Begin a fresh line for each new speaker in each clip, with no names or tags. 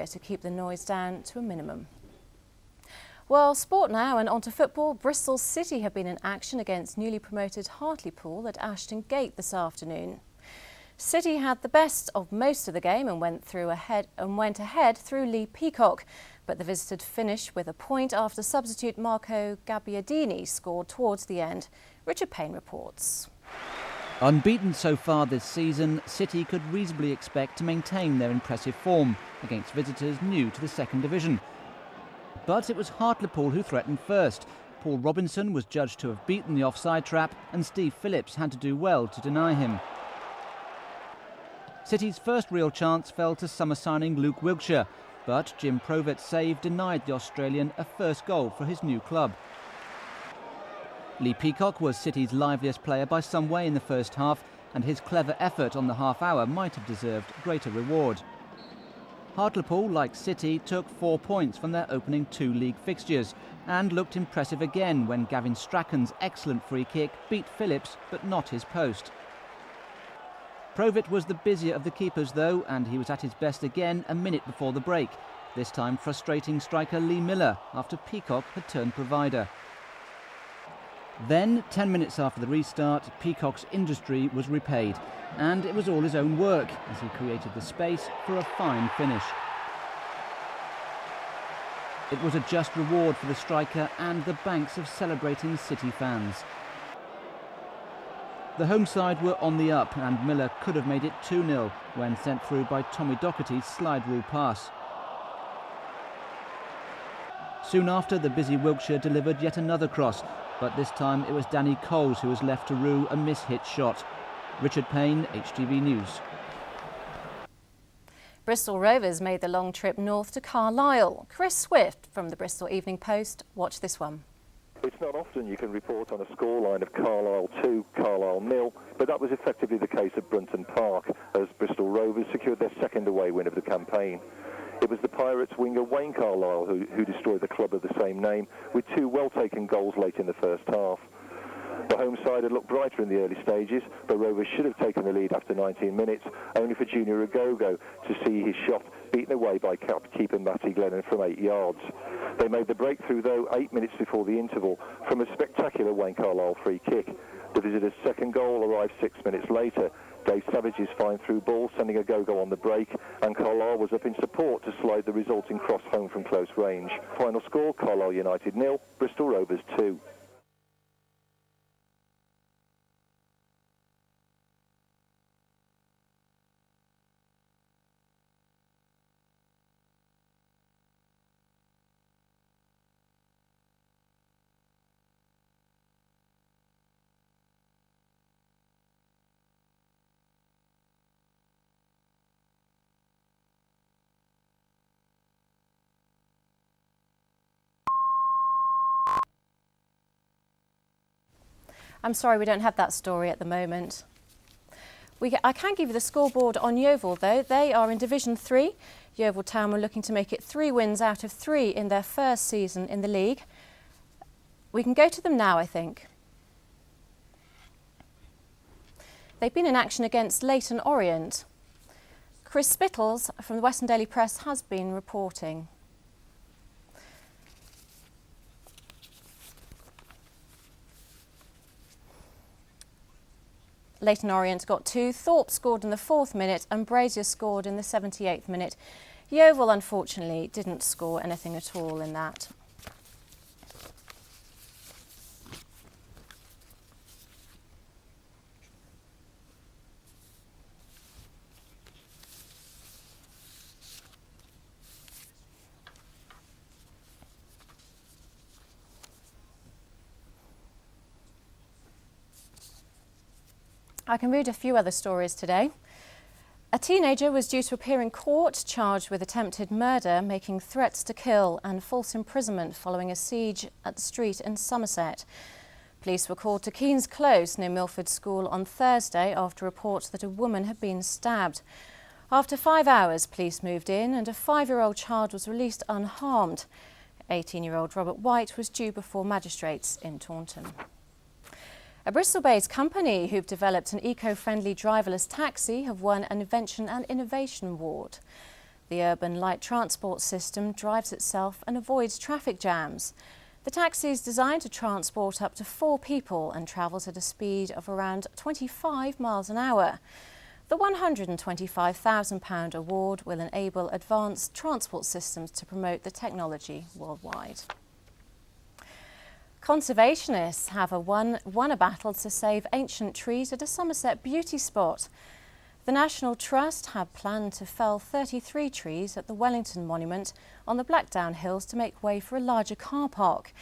to keep the noise down to a minimum. Well, sport now, and onto football. Bristol City have been in action against newly promoted Hartlepool at Ashton Gate this afternoon. City had the best of most of the game and went ahead through Lee Peacock, but the visitors finished with a point after substitute Marco Gabbiadini scored towards the end. Richard Payne reports.
Unbeaten so far this season, City could reasonably expect to maintain their impressive form against visitors new to the second division. But it was Hartlepool who threatened first. Paul Robinson was judged to have beaten the offside trap, and Steve Phillips had to do well to deny him. City's first real chance fell to summer signing Luke Wilkshire, but Jim Provet's save denied the Australian a first goal for his new club. Lee Peacock was City's liveliest player by some way in the first half, and his clever effort on the half-hour might have deserved greater reward. Hartlepool, like City, took 4 points from their opening 2 league fixtures and looked impressive again when Gavin Strachan's excellent free kick beat Phillips, but not his post. Provet was the busier of the keepers though, and he was at his best again a minute before the break, this time frustrating striker Lee Miller after Peacock had turned provider. Then, 10 minutes after the restart, Peacock's industry was repaid, and it was all his own work as he created the space for a fine finish. It was a just reward for the striker and the banks of celebrating City fans. The home side were on the up, and Miller could have made it 2-0 when sent through by Tommy Docherty's slide rule pass. Soon after, the busy Wilkshire delivered yet another cross, but this time it was Danny Coles who was left to rue a miss-hit shot. Richard Payne, HTV News.
Bristol Rovers made the long trip north to Carlisle. Chris Swift from the Bristol Evening Post. Watch this one.
It's not often you can report on a scoreline of Carlisle 2, Carlisle 0, but that was effectively the case at Brunton Park as Bristol Rovers secured their second away win of the campaign. It was the Pirates winger Wayne Carlisle who destroyed the club of the same name with 2 well-taken goals late in the first half. The home side had looked brighter in the early stages, but Rovers should have taken the lead after 19 minutes, only for Junior Agogo to see his shot beaten away by keeper Matty Glennon from 8 yards. They made the breakthrough, though, 8 minutes before the interval from a spectacular Wayne Carlisle free kick. The visitors' second goal arrived 6 minutes later. Dave Savage's fine through ball sending Agogo on the break, and Carlisle was up in support to slide the resulting cross home from close range. Final score, Carlisle United 0, Bristol Rovers 2.
I'm sorry we don't have that story at the moment. I can give you the scoreboard on Yeovil though. They are in Division 3. Yeovil Town were looking to make it 3 wins out of 3 in their first season in the league. We can go to them now, I think. They've been in action against Leyton Orient. Chris Spittles from the Western Daily Press has been reporting. Leyton Orient got 2, Thorpe scored in the 4th minute and Brazier scored in the 78th minute. Yeovil unfortunately didn't score anything at all in that. I can read a few other stories today. A teenager was due to appear in court charged with attempted murder, making threats to kill and false imprisonment following a siege at the street in Somerset. Police were called to Keynes Close near Milford School on Thursday after reports that a woman had been stabbed. After 5 hours, police moved in and a 5-year-old child was released unharmed. 18-year-old Robert White was due before magistrates in Taunton. A Bristol-based company who've developed an eco-friendly driverless taxi have won an Invention and Innovation Award. The urban light transport system drives itself and avoids traffic jams. The taxi is designed to transport up to 4 people and travels at a speed of around 25 miles an hour. The £125,000 award will enable advanced transport systems to promote the technology worldwide. Conservationists have won a battle to save ancient trees at a Somerset beauty spot. The National Trust had planned to fell 33 trees at the Wellington Monument on the Blackdown Hills to make way for a larger car park.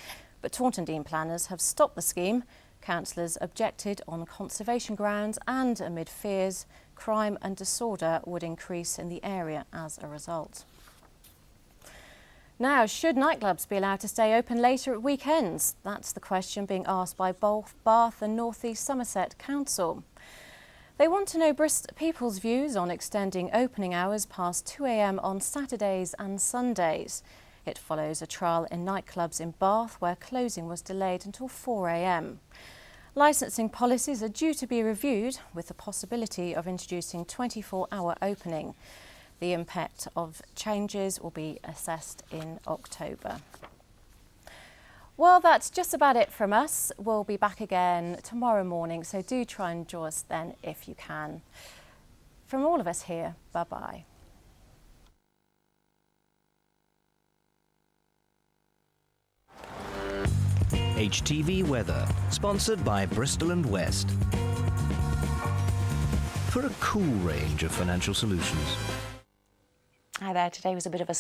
But Taunton Deane planners have stopped the scheme. Councillors objected on conservation grounds and amid fears crime and disorder would increase in the area as a result. Now, should nightclubs be allowed to stay open later at weekends? That's the question being asked by both Bath and North East Somerset Council. They want to know people's views on extending opening hours past 2 a.m. on Saturdays and Sundays. It follows a trial in nightclubs in Bath where closing was delayed until 4 a.m. Licensing policies are due to be reviewed with the possibility of introducing 24-hour opening. The impact of changes will be assessed in October. Well, that's just about it from us. We'll be back again tomorrow morning, so do try and join us then if you can. From all of us here, bye-bye.
HTV Weather, sponsored by Bristol & West. For a cool range of financial solutions.
Hi there, today was a bit of a